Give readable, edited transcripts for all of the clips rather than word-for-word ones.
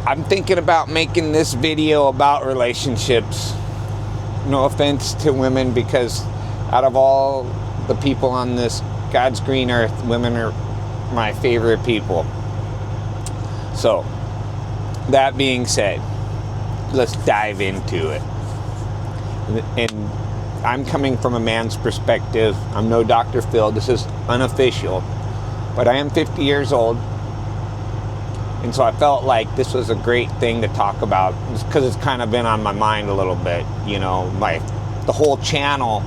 I'm thinking about making this video about relationships. No offense to women, because out of all the people on this God's green earth, women are my favorite people. So, that being said, let's dive into it. And I'm coming from a man's perspective. I'm no Dr. Phil. This is unofficial. But I am 50 years old. And so I felt like this was a great thing to talk about, because it's kind of been on my mind a little bit. You know, the whole channel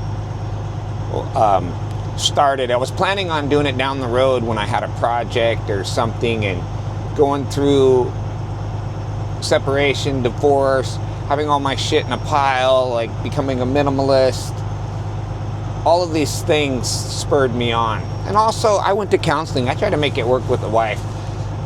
started. I was planning on doing it down the road when I had a project or something, and going through separation, divorce, having all my shit in a pile, like becoming a minimalist. All of these things spurred me on. And also, I went to counseling. I tried to make it work with the wife.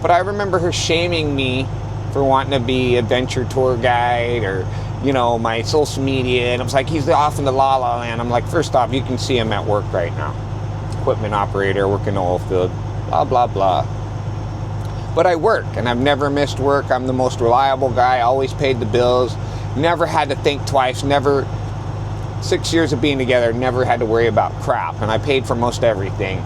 But I remember her shaming me for wanting to be a adventure tour guide, or, you know, my social media. And it was like, he's off in the la la land. I'm like, first off, you can see him at work right now. Equipment operator, working in the oil field, blah, blah, blah. But I work, and I've never missed work. I'm the most reliable guy, always paid the bills, never had to think twice, never, 6 years of being together, never had to worry about crap. And I paid for most everything.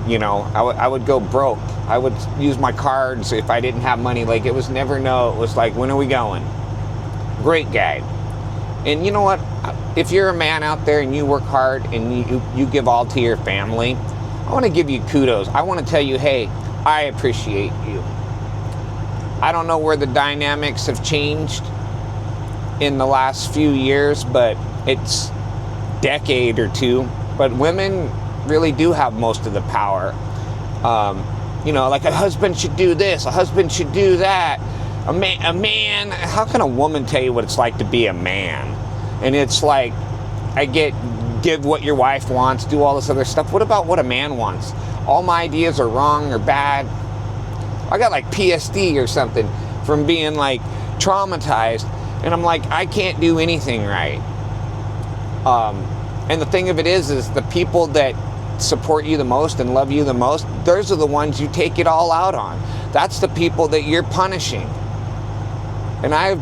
You know, I would go broke. I would use my cards if I didn't have money. Like, it was never no. It was like, when are we going? Great guy. And you know what? If you're a man out there and you work hard and you give all to your family, I want to give you kudos. I want to tell you, hey, I appreciate you. I don't know where the dynamics have changed in the last few years, but it's decade or two. But women really do have most of the power. You know, like, a husband should do this, a husband should do that. A man, how can a woman tell you what it's like to be a man? And it's like, give what your wife wants, do all this other stuff. What about what a man wants? All my ideas are wrong or bad. I got like PSD or something from being like traumatized, and I'm like, I can't do anything right. And the thing of it is the people that support you the most and love you the most, those are the ones you take it all out on. That's the people that you're punishing. And I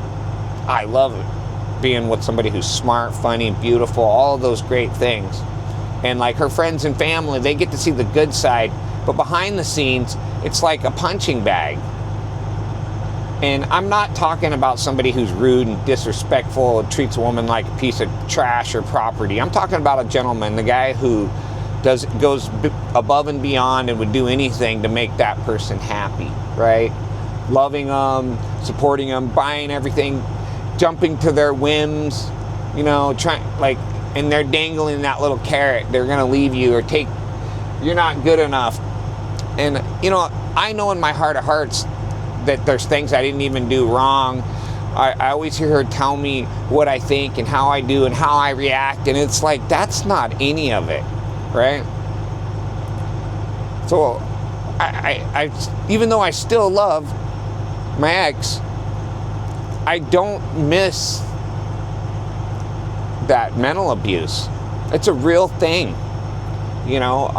love it, being with somebody who's smart, funny, beautiful, all of those great things. And like, her friends and family, they get to see the good side, but behind the scenes, it's like a punching bag. And I'm not talking about somebody who's rude and disrespectful and treats a woman like a piece of trash or property. I'm talking about a gentleman, the guy who goes above and beyond and would do anything to make that person happy, right? Loving them, supporting them, buying everything, jumping to their whims, you know, and they're dangling that little carrot. They're going to leave you or you're not good enough. And, you know, I know in my heart of hearts that there's things I didn't even do wrong. I always hear her tell me what I think and how I do and how I react. And it's like, that's not any of it, right? So I even though I still love my ex, I don't miss that mental abuse. It's a real thing. You know,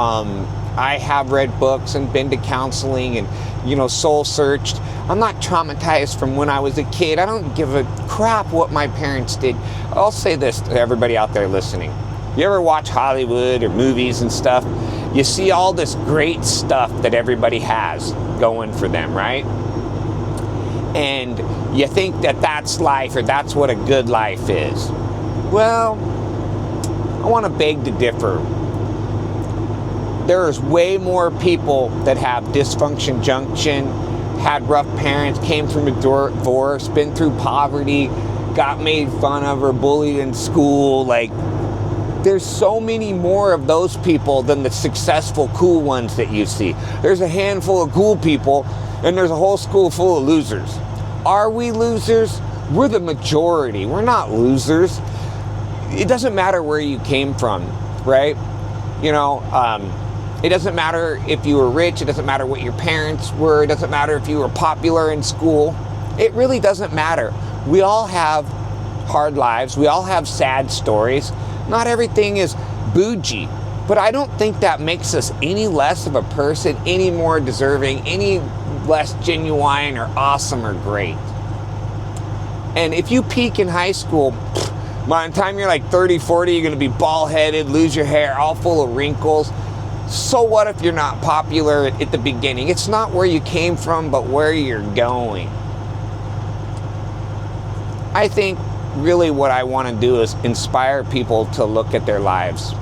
I have read books and been to counseling and, you know, soul searched. I'm not traumatized from when I was a kid. I don't give a crap what my parents did. I'll say this to everybody out there listening. You ever watch Hollywood or movies and stuff? You see all this great stuff that everybody has going for them, right? And you think that that's life, or that's what a good life is. Well, I want to beg to differ. There's way more people that have dysfunction junction, had rough parents, came from a divorce, been through poverty, got made fun of or bullied in school. Like, there's so many more of those people than the successful, cool ones that you see. There's a handful of cool people, and there's a whole school full of losers. Are we losers? We're the majority. We're not losers. It doesn't matter where you came from, right? You know, it doesn't matter if you were rich. It doesn't matter what your parents were. It doesn't matter if you were popular in school. It really doesn't matter. We all have hard lives. We all have sad stories. Not everything is bougie, but I don't think that makes us any less of a person, any more deserving, any less genuine or awesome or great. And if you peak in high school, by the time you're like 30, 40, you're going to be bald-headed, lose your hair, all full of wrinkles. So what if you're not popular at the beginning? It's not where you came from, but where you're going. I think really what I want to do is inspire people to look at their lives.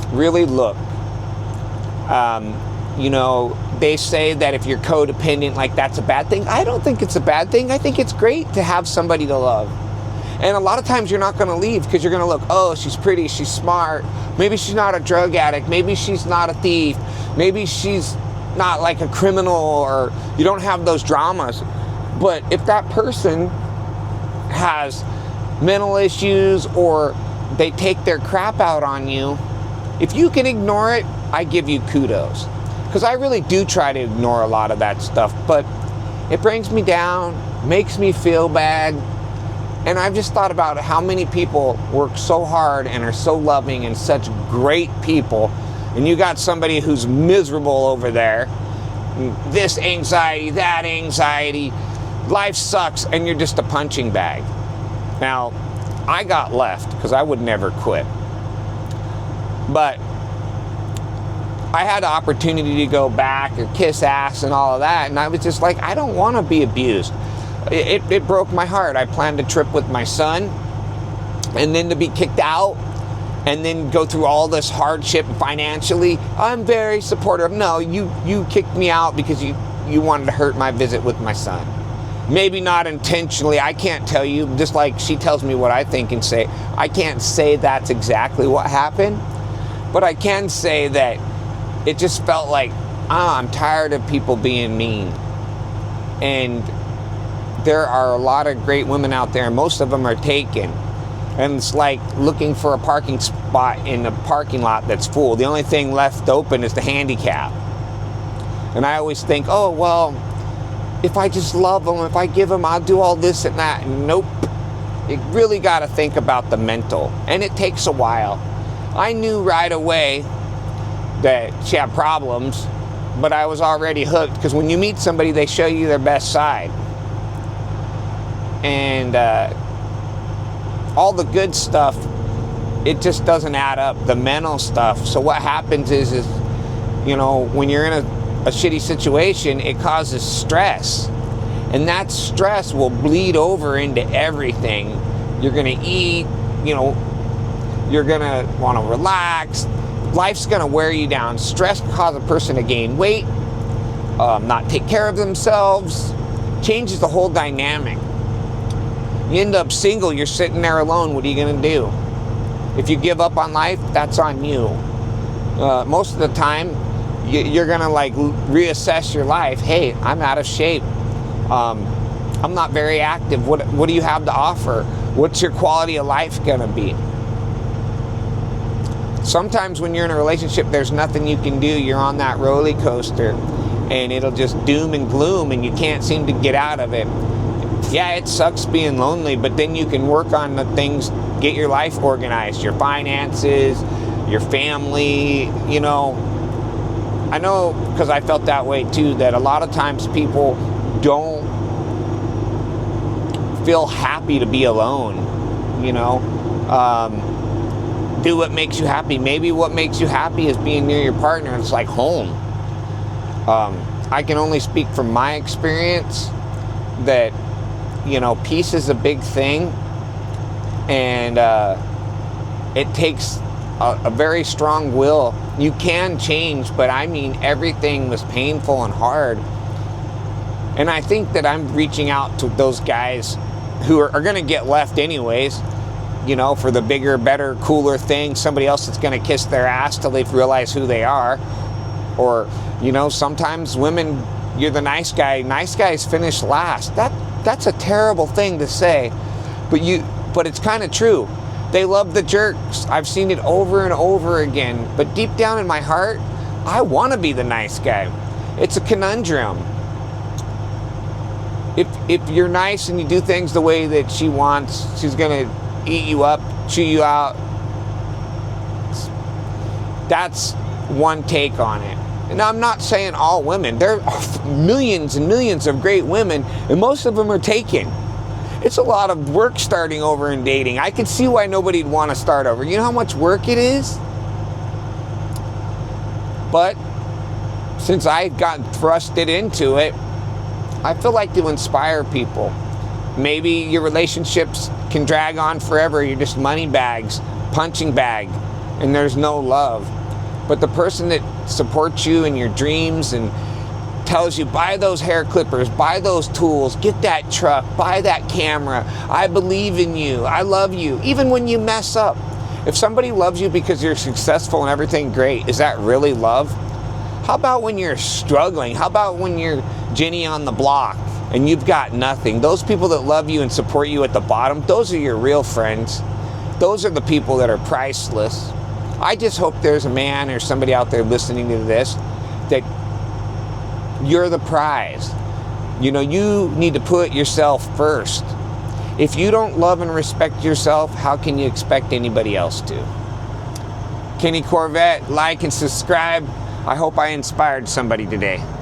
Really look. You know, they say that if you're codependent, like that's a bad thing. I don't think it's a bad thing. I think it's great to have somebody to love. And a lot of times you're not going to leave because you're going to look, oh, she's pretty, she's smart. Maybe she's not a drug addict. Maybe she's not a thief. Maybe she's not like a criminal, or you don't have those dramas. But if that person has mental issues or they take their crap out on you, if you can ignore it, I give you kudos. Because I really do try to ignore a lot of that stuff, but it brings me down, makes me feel bad. And I've just thought about how many people work so hard and are so loving and such great people. And you got somebody who's miserable over there. This anxiety, that anxiety. Life sucks, and you're just a punching bag. Now, I got left because I would never quit. But I had the opportunity to go back and kiss ass and all of that. And I was just like, I don't want to be abused. It broke my heart. I planned a trip with my son, and then to be kicked out and then go through all this hardship financially. I'm very supportive. No, you kicked me out because you wanted to hurt my visit with my son. Maybe not intentionally. I can't tell you, just like she tells me what I think and say. I can't say that's exactly what happened, but I can say that it just felt like, I'm tired of people being mean. And there are a lot of great women out there, and most of them are taken. And it's like looking for a parking spot in a parking lot that's full. The only thing left open is the handicap. And I always think, oh, well, if I just love them, if I give them, I'll do all this and that. And nope. You really got to think about the mental. And it takes a while. I knew right away that she had problems, but I was already hooked, because when you meet somebody, they show you their best side. And all the good stuff, it just doesn't add up, the mental stuff. So what happens is you know, when you're in a shitty situation, it causes stress. And that stress will bleed over into everything. You're going to eat, you know, you're going to want to relax. Life's going to wear you down. Stress can cause a person to gain weight, not take care of themselves, changes the whole dynamic. You end up single, you're sitting there alone, what are you going to do? If you give up on life, that's on you. Most of the time, you're going to like reassess your life. Hey, I'm out of shape. I'm not very active. What do you have to offer? What's your quality of life going to be? Sometimes when you're in a relationship, there's nothing you can do. You're on that roller coaster, and it'll just doom and gloom, and you can't seem to get out of it. Yeah, it sucks being lonely, but then you can work on the things, get your life organized, your finances, your family, you know. I know, because I felt that way too, that a lot of times people don't feel happy to be alone, you know. Do what makes you happy. Maybe what makes you happy is being near your partner. It's like home. I can only speak from my experience that, you know, peace is a big thing, and it takes a very strong will. You can change, but I mean, everything was painful and hard. And I think that I'm reaching out to those guys who are going to get left anyways, you know, for the bigger, better, cooler thing, somebody else that's going to kiss their ass till they realize who they are. Or, you know, sometimes women, you're the nice guy. Nice guys finish last. That's a terrible thing to say, but it's kind of true. They love the jerks. I've seen it over and over again. But deep down in my heart, I want to be the nice guy. It's a conundrum. If you're nice and you do things the way that she wants, she's going to eat you up, chew you out. That's one take on it. And I'm not saying all women. There are millions and millions of great women, and most of them are taken. It's a lot of work starting over in dating. I can see why nobody'd want to start over. You know how much work it is? But since I got thrusted into it, I feel like to inspire people. Maybe your relationships can drag on forever. You're just money bags, punching bag, and there's no love. But the person that supports you in your dreams and tells you, buy those hair clippers, buy those tools, get that truck, buy that camera, I believe in you, I love you, even when you mess up. If somebody loves you because you're successful and everything great, is that really love? How about when you're struggling? How about when you're Jenny on the block and you've got nothing? Those people that love you and support you at the bottom, those are your real friends. Those are the people that are priceless. I just hope there's a man or somebody out there listening to this that you're the prize. You know, you need to put yourself first. If you don't love and respect yourself, how can you expect anybody else to? Kenny Corvette, like and subscribe. I hope I inspired somebody today.